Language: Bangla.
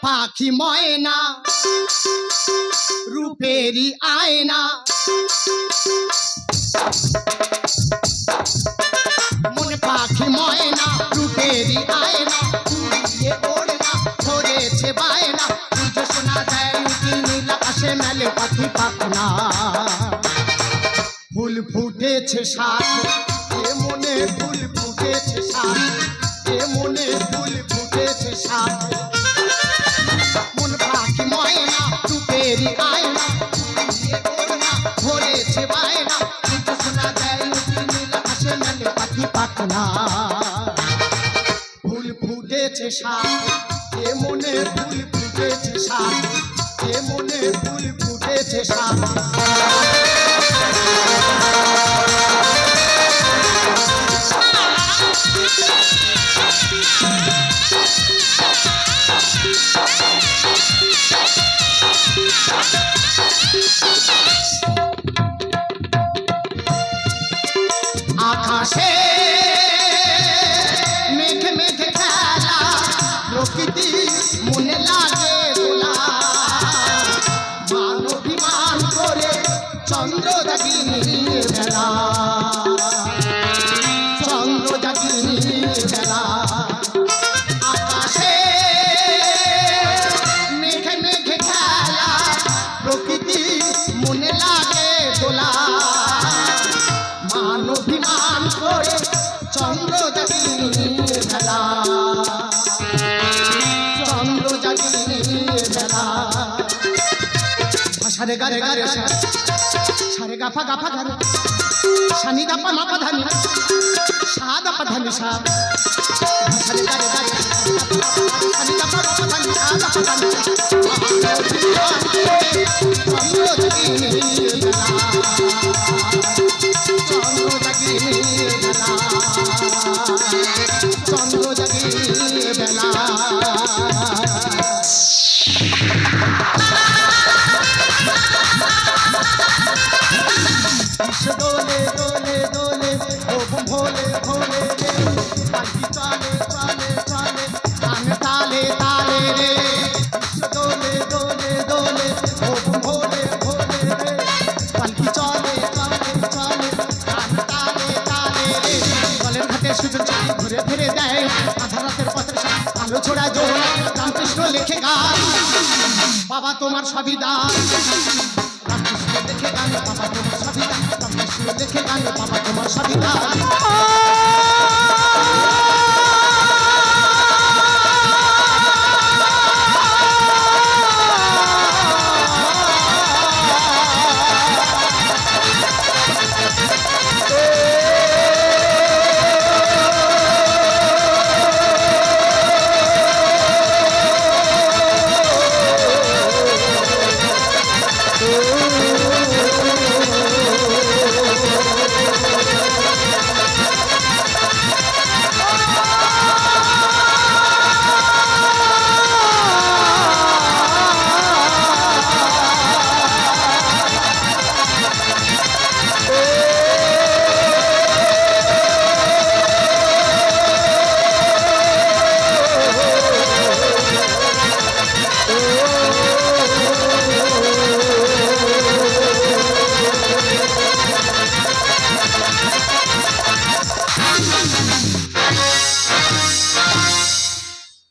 পাখি ময়না রূপেরই আয়না, মন পাখি ময়না রূপেরই আয়না, উড়িয়ে ওড়না ধরেছে বায়না, সূর্য শোনা যায় উঠি নীল আকাশে মেলে পাখি পাখনা। ফুল ফুটেছে সাথে এ মনে ফুল ফুটেছে সাথে, এ মনে ফুল ফুটেছে সাথে, মন পাখি ময়না রূপেরই আয়না, উড়িয়ে ওড়না ধরেছে বায়না, সূর্য শোনা যায় উঠি নীল আকাশে মেলে পাখি পাখনা। ফুল ফুটেছে সাথে এ মনে ফুল ফুটেছে সাথে, এ মনে ফুল ফুটেছে সাথে। আকাশে মেঘে মেঘে খেলা, প্রকৃতি মনে লাগে দোলা, মান অভিমান করে চন্দ্র জাগিনীর বেলা, চন্দ্র জাগিনীর বেলা। আকাশে মেঘে মেঘে খেলা, প্রকৃতি মনে লাগে দোলা, মান অভিমান করে চন্দ্র জাগিনীর বেলা, চন্দ্র জাগিনীর বেলা। সারে গারে গারে সারে গাফা গাফা গারে, সানি গাপা মাপা ধানি, সাদা পা ধানি সা, সারে গারে গারে সানি গাপা মাপা ধানি, সাদা পা ধানি, চন্দ্র জাগিনীর বেলা, চন্দ্র জাগিনীর বেলা, চন্দ্র জাগিনীর বেলা। দোলে দোলে দোলে ও ভোলে ভোলে রে, পাখি চলে চলে চলে গান তালে তালে রে, দোলে দোলে দোলে ও ভোলে ভোলে রে, পাখি চলে চলে চলে গান তালে তালে রে। জলের ঘাটে সূর্য ঘুরে ফিরে দেয়, আধা রাতের পথের আলো ছড়ায় জোর, রামকৃষ্ণ লেখে গান বাবা তোমার সবই দান, রামকৃষ্ণ লেখে গান বাবা তোমার সবই দান, রামকৃষ্ণ লেখে গান বাবা তোমার সবই দান।